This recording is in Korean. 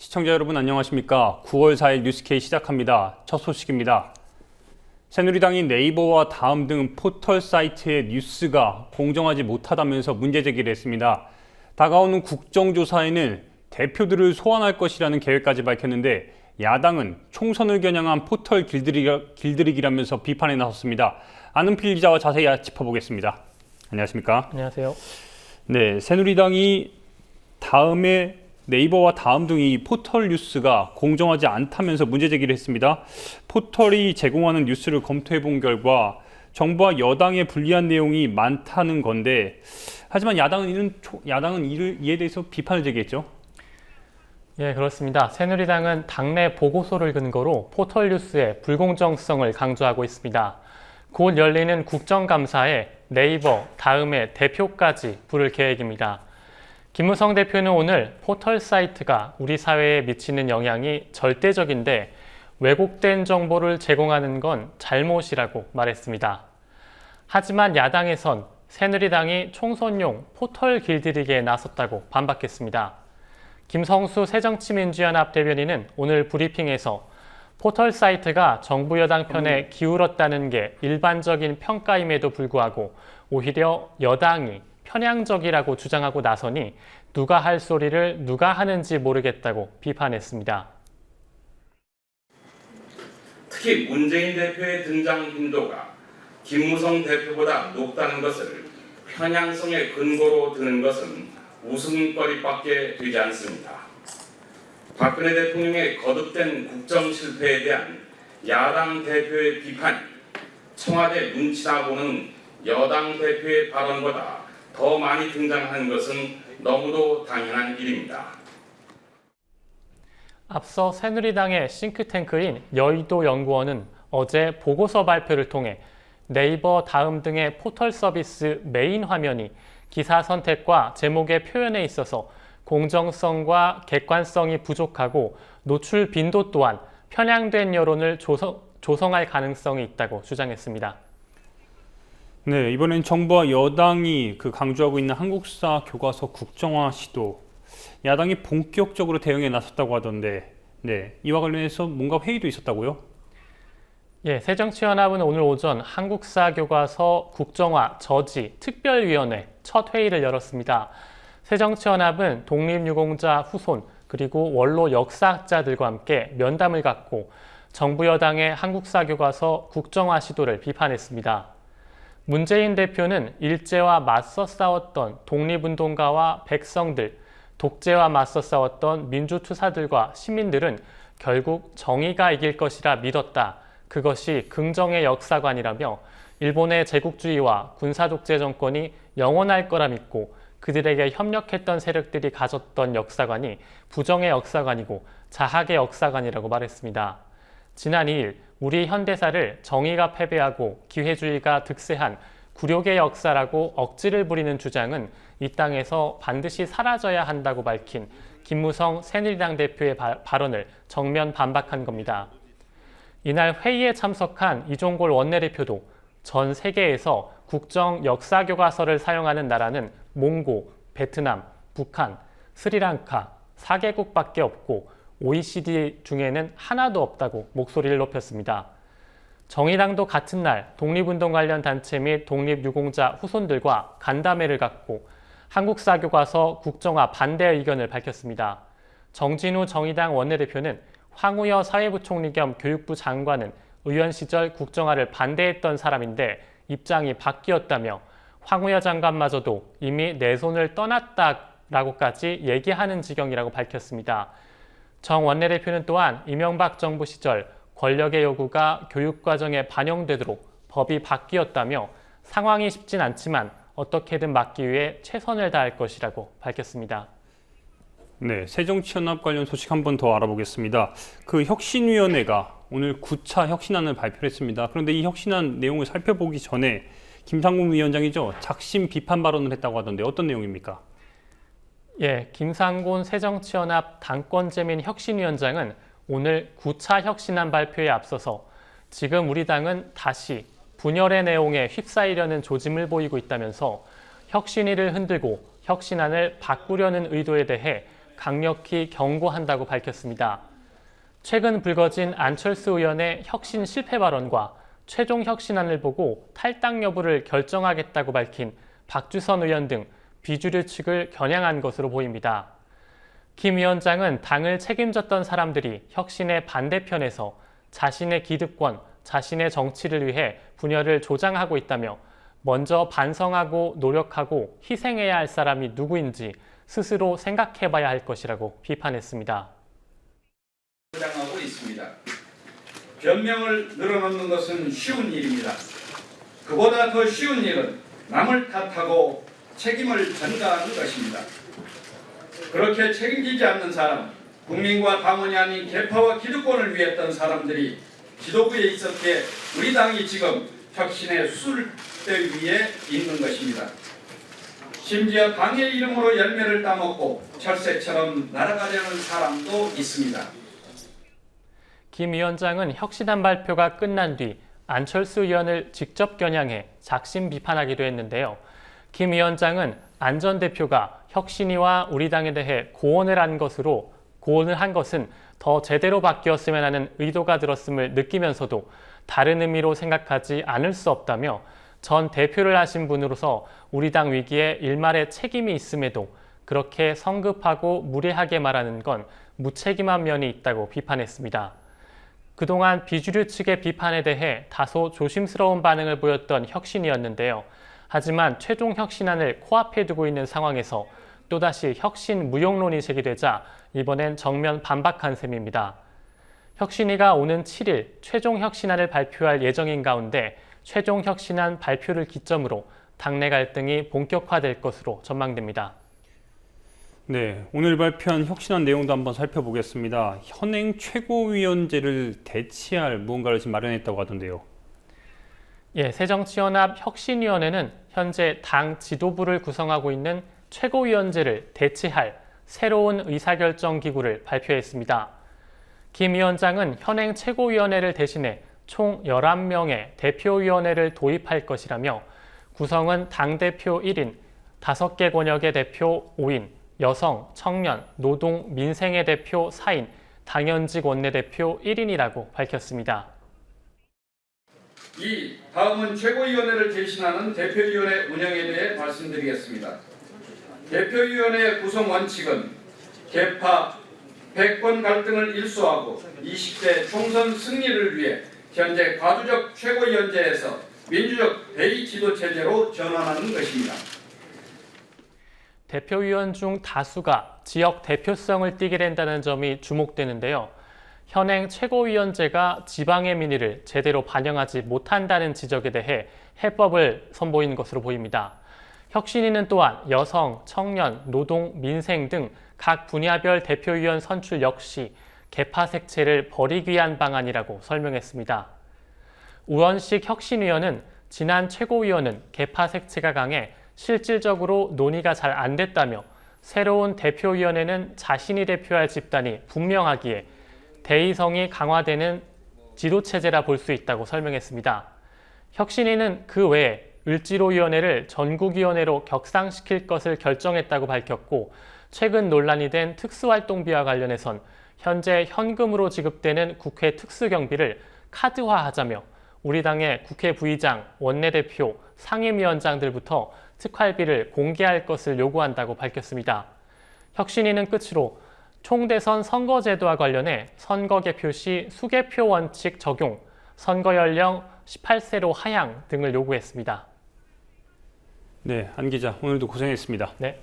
시청자 여러분 안녕하십니까? 9월 4일 뉴스K 시작합니다. 첫 소식입니다. 새누리당이 네이버와 다음 등 포털 사이트의 뉴스가 공정하지 못하다면서 문제 제기를 했습니다. 다가오는 국정조사에는 대표들을 소환할 것이라는 계획까지 밝혔는데 야당은 총선을 겨냥한 포털 길들이기라면서 비판에 나섰습니다. 안은필 기자와 자세히 짚어보겠습니다. 안녕하십니까? 안녕하세요. 네, 새누리당이 다음에 네이버와 다음 등이 포털 뉴스가 공정하지 않다면서 문제 제기를 했습니다. 포털이 제공하는 뉴스를 검토해 본 결과 정부와 여당에 불리한 내용이 많다는 건데, 하지만 야당은 이에 대해서 비판을 제기했죠. 예, 그렇습니다. 새누리당은 당내 보고서를 근거로 포털 뉴스의 불공정성을 강조하고 있습니다. 곧 열리는 국정감사에 네이버 다음에 대표까지 부를 계획입니다. 김무성 대표는 오늘 포털 사이트가 우리 사회에 미치는 영향이 절대적인데 왜곡된 정보를 제공하는 건 잘못이라고 말했습니다. 하지만 야당에선 새누리당이 총선용 포털 길들이기에 나섰다고 반박했습니다. 김성수 새정치민주연합 대변인은 오늘 브리핑에서 포털 사이트가 정부 여당 편에 기울었다는 게 일반적인 평가임에도 불구하고 오히려 여당이 편향적이라고 주장하고 나서니 누가 할 소리를 누가 하는지 모르겠다고 비판했습니다. 특히 문재인 대표의 등장 빈도가 김무성 대표보다 높다는 것을 편향성의 근거로 드는 것은 웃음거리밖에 되지 않습니다. 박근혜 대통령의 거듭된 국정 실패에 대한 야당 대표의 비판이 청와대 눈치나 보는 여당 대표의 발언보다 더 많이 등장한 것은 너무도 당연한 일입니다. 앞서 새누리당의 싱크탱크인 여의도 연구원은 어제 보고서 발표를 통해 네이버 다음 등의 포털 서비스 메인 화면이 기사 선택과 제목의 표현에 있어서 공정성과 객관성이 부족하고 노출 빈도 또한 편향된 여론을 조성할 가능성이 있다고 주장했습니다. 네, 이번엔 정부와 여당이 강조하고 있는 한국사 교과서 국정화 시도, 야당이 본격적으로 대응에 나섰다고 하던데, 네, 이와 관련해서 뭔가 회의도 있었다고요? 예, 새정치연합은 오늘 오전 한국사 교과서 국정화 저지 특별위원회 첫 회의를 열었습니다. 새정치연합은 독립유공자 후손 그리고 원로 역사학자들과 함께 면담을 갖고 정부 여당의 한국사 교과서 국정화 시도를 비판했습니다. 문재인 대표는 일제와 맞서 싸웠던 독립운동가와 백성들, 독재와 맞서 싸웠던 민주투사들과 시민들은 결국 정의가 이길 것이라 믿었다. 그것이 긍정의 역사관이라며 일본의 제국주의와 군사독재 정권이 영원할 거라 믿고 그들에게 협력했던 세력들이 가졌던 역사관이 부정의 역사관이고 자학의 역사관이라고 말했습니다. 지난 2일 우리 현대사를 정의가 패배하고 기회주의가 득세한 굴욕의 역사라고 억지를 부리는 주장은 이 땅에서 반드시 사라져야 한다고 밝힌 김무성 새누리당 대표의 발언을 정면 반박한 겁니다. 이날 회의에 참석한 이종골 원내대표도 전 세계에서 국정 역사 교과서를 사용하는 나라는 몽고, 베트남, 북한, 스리랑카 4개국밖에 없고 OECD 중에는 하나도 없다고 목소리를 높였습니다. 정의당도 같은 날 독립운동 관련 단체 및 독립유공자 후손들과 간담회를 갖고 한국사 교과서 국정화 반대 의견을 밝혔습니다. 정진우 정의당 원내대표는 황우여 사회부총리 겸 교육부 장관은 의원 시절 국정화를 반대했던 사람인데 입장이 바뀌었다며 황우여 장관마저도 이미 내 손을 떠났다라고까지 얘기하는 지경이라고 밝혔습니다. 정 원내대표는 또한 이명박 정부 시절 권력의 요구가 교육과정에 반영되도록 법이 바뀌었다며 상황이 쉽진 않지만 어떻게든 막기 위해 최선을 다할 것이라고 밝혔습니다. 네, 새정치연합 관련 소식 한 번 더 알아보겠습니다. 혁신위원회가 오늘 9차 혁신안을 발표했습니다. 그런데 이 혁신안 내용을 살펴보기 전에 김상곤 위원장이죠, 작심 비판 발언을 했다고 하던데 어떤 내용입니까? 예, 김상곤 새정치연합 당권재민 혁신위원장은 오늘 9차 혁신안 발표에 앞서서 지금 우리 당은 다시 분열의 내용에 휩싸이려는 조짐을 보이고 있다면서 혁신위를 흔들고 혁신안을 바꾸려는 의도에 대해 강력히 경고한다고 밝혔습니다. 최근 불거진 안철수 의원의 혁신 실패 발언과 최종 혁신안을 보고 탈당 여부를 결정하겠다고 밝힌 박주선 의원 등 비주류 측을 겨냥한 것으로 보입니다. 김 위원장은 당을 책임졌던 사람들이 혁신의 반대편에서 자신의 기득권, 자신의 정치를 위해 분열을 조장하고 있다며 먼저 반성하고 노력하고 희생해야 할 사람이 누구인지 스스로 생각해봐야 할 것이라고 비판했습니다. 주장하고 있습니다. 변명을 늘어놓는 것은 쉬운 일입니다. 그보다 더 쉬운 일은 남을 탓하고 책임을 전가하는 것입니다. 그렇게 책임지지 않는 사람, 국민과 당원이 아닌 계파와 기득권을 위했던 사람들이 지도부에 있었기에 우리 당이 지금 혁신의 수술대 위에 있는 것입니다. 심지어 당의 이름으로 열매를 따먹고 철새처럼 날아가려는 사람도 있습니다. 김 위원장은 혁신안 발표가 끝난 뒤 안철수 의원을 직접 겨냥해 작심 비판하기도 했는데요. 김 위원장은 안 전 대표가 혁신위와 우리 당에 대해 고언을 한 것은 더 제대로 바뀌었으면 하는 의도가 들었음을 느끼면서도 다른 의미로 생각하지 않을 수 없다며 전 대표를 하신 분으로서 우리 당 위기에 일말의 책임이 있음에도 그렇게 성급하고 무례하게 말하는 건 무책임한 면이 있다고 비판했습니다. 그동안 비주류 측의 비판에 대해 다소 조심스러운 반응을 보였던 혁신이었는데요. 하지만 최종 혁신안을 코앞에 두고 있는 상황에서 또다시 혁신 무용론이 제기되자 이번엔 정면 반박한 셈입니다. 혁신위가 오는 7일 최종 혁신안을 발표할 예정인 가운데 최종 혁신안 발표를 기점으로 당내 갈등이 본격화될 것으로 전망됩니다. 네, 오늘 발표한 혁신안 내용도 한번 살펴보겠습니다. 현행 최고위원제를 대체할 무언가를 지금 마련했다고 하던데요. 예, 새정치연합 혁신위원회는 현재 당 지도부를 구성하고 있는 최고위원제를 대체할 새로운 의사결정 기구를 발표했습니다. 김 위원장은 현행 최고위원회를 대신해 총 11명의 대표위원회를 도입할 것이라며 구성은 당대표 1인, 5개 권역의 대표 5인, 여성, 청년, 노동, 민생의 대표 4인, 당연직 원내대표 1인이라고 밝혔습니다. 다음은 최고위원회를 대신하는 대표위원회 운영에 대해 말씀드리겠습니다. 대표위원회 구성 원칙은 계파, 백권 갈등을 일소하고 20대 총선 승리를 위해 현재 과도적 최고위원제에서 민주적 대의지도 체제로 전환하는 것입니다. 대표위원 중 다수가 지역 대표성을 띠게 된다는 점이 주목되는데요. 현행 최고위원제가 지방의 민의를 제대로 반영하지 못한다는 지적에 대해 해법을 선보이는 것으로 보입니다. 혁신위는 또한 여성, 청년, 노동, 민생 등 각 분야별 대표위원 선출 역시 계파 색채를 버리기 위한 방안이라고 설명했습니다. 우원식 혁신위원은 지난 최고위원은 계파 색채가 강해 실질적으로 논의가 잘 안 됐다며 새로운 대표위원회는 자신이 대표할 집단이 분명하기에 대의성이 강화되는 지도체제라 볼 수 있다고 설명했습니다. 혁신위는 그 외에 을지로위원회를 전국위원회로 격상시킬 것을 결정했다고 밝혔고 최근 논란이 된 특수활동비와 관련해선 현재 현금으로 지급되는 국회 특수경비를 카드화하자며 우리 당의 국회 부의장, 원내대표, 상임위원장들부터 특활비를 공개할 것을 요구한다고 밝혔습니다. 혁신위는 끝으로 총대선 선거제도와 관련해 선거개표 시 수개표 원칙 적용, 선거연령 18세로 하향 등을 요구했습니다. 네, 안 기자 오늘도 고생했습니다. 네.